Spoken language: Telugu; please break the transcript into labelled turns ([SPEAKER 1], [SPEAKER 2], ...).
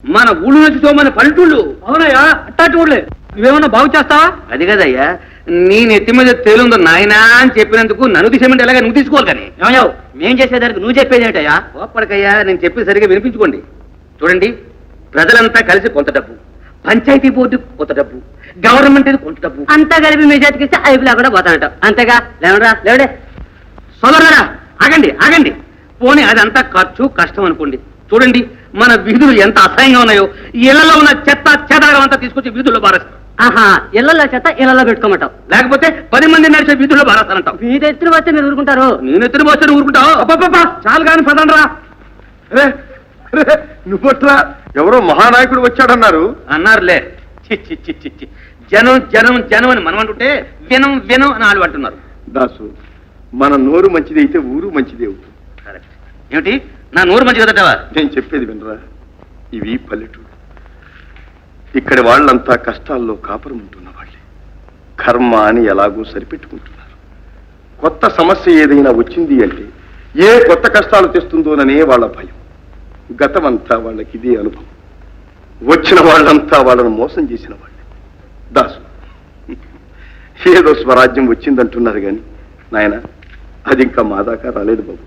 [SPEAKER 1] మన ఊళ్ళు నుంచి తోమని పల్లెటూళ్ళు.
[SPEAKER 2] అవునయ్యా, అట్టాటి ఊళ్ళే. నువ్వేమన్నా బాగు చేస్తావా?
[SPEAKER 1] అది కదయ్యా, నీ నెత్తి మీద తేలుందో నాయనా అని చెప్పినందుకు నన్ను తీసేమంటే ఎలాగ నువ్వు తీసుకోవాలి కానీ.
[SPEAKER 2] ఏమయ్యావు, మేం చేసేదానికి నువ్వు చెప్పేది ఏంటయ్యా?
[SPEAKER 1] ఓపడకయ్యా, నేను చెప్పి సరిగా వినిపించుకోండి. చూడండి, ప్రజలంతా కలిసి కొంత డబ్బు, పంచాయతీ బోర్డు కొంత డబ్బు, గవర్నమెంట్ కొంత డబ్బు
[SPEAKER 2] అంతా కలిపి మీ చేతికి ఇస్తే ఐపులా కూడా పోతానంటావు అంతేగా? లేవరా లేవడే.
[SPEAKER 1] సోదరులారా, ఆగండి ఆగండి. పోనీ అదంతా ఖర్చు కష్టం అనుకోండి. చూడండి, మన వీధులు ఎంత అసహ్యంగా ఉన్నాయో. ఇళ్లలో ఉన్న చెత్త చెదారం అంతా తీసుకొచ్చి వీధుల్లో బారేస్తారు.
[SPEAKER 2] ఆహా, ఇళ్లలో చెత్త ఇళ్లలో పెట్టుకోమంటావు,
[SPEAKER 1] లేకపోతే 10 మంది నడిచే వీధుల్లో బారేస్తానంటావు.
[SPEAKER 2] మీ ఎత్తున వస్తే మీరు ఊరుకుంటారు.
[SPEAKER 1] నేను ఎత్తున పోస్తే ఊరుకుంటావు?
[SPEAKER 3] చాలు కాని పదండ్రా. నువ్వట్రా ఎవరో మహానాయకుడు వచ్చాడన్నారు.
[SPEAKER 1] అన్నారులే. చి చి చి చి చి. జనం జనం జనం అని మనం అంటుంటే వినం వినం అని వాళ్ళు అంటున్నారు.
[SPEAKER 3] దాసు, మన నోరు మంచిది అయితే ఊరు మంచిది అవుతుంది.
[SPEAKER 1] కరెక్ట్. ఏమిటి, నా నోరు మంచి కదటవా?
[SPEAKER 3] నేను చెప్పేది వినరా, ఇవి పల్లెటూరు. ఇక్కడి వాళ్ళంతా కష్టాల్లో కాపురం ఉంటున్న వాళ్ళే. కర్మ అని ఎలాగో సరిపెట్టుకుంటున్నారు. కొత్త సమస్య ఏదైనా వచ్చింది అంటే ఏ కొత్త కష్టాలు తెస్తుందోననే వాళ్ళ భయం. గతమంతా వాళ్ళకి ఇదే అనుభవం. వచ్చిన వాళ్ళంతా వాళ్ళను మోసం చేసిన వాళ్ళే. దాసు, ఏదో స్వరాజ్యం వచ్చిందంటున్నారు కానీ నాయన, అది ఇంకా మా దాకా రాలేదు బాబు.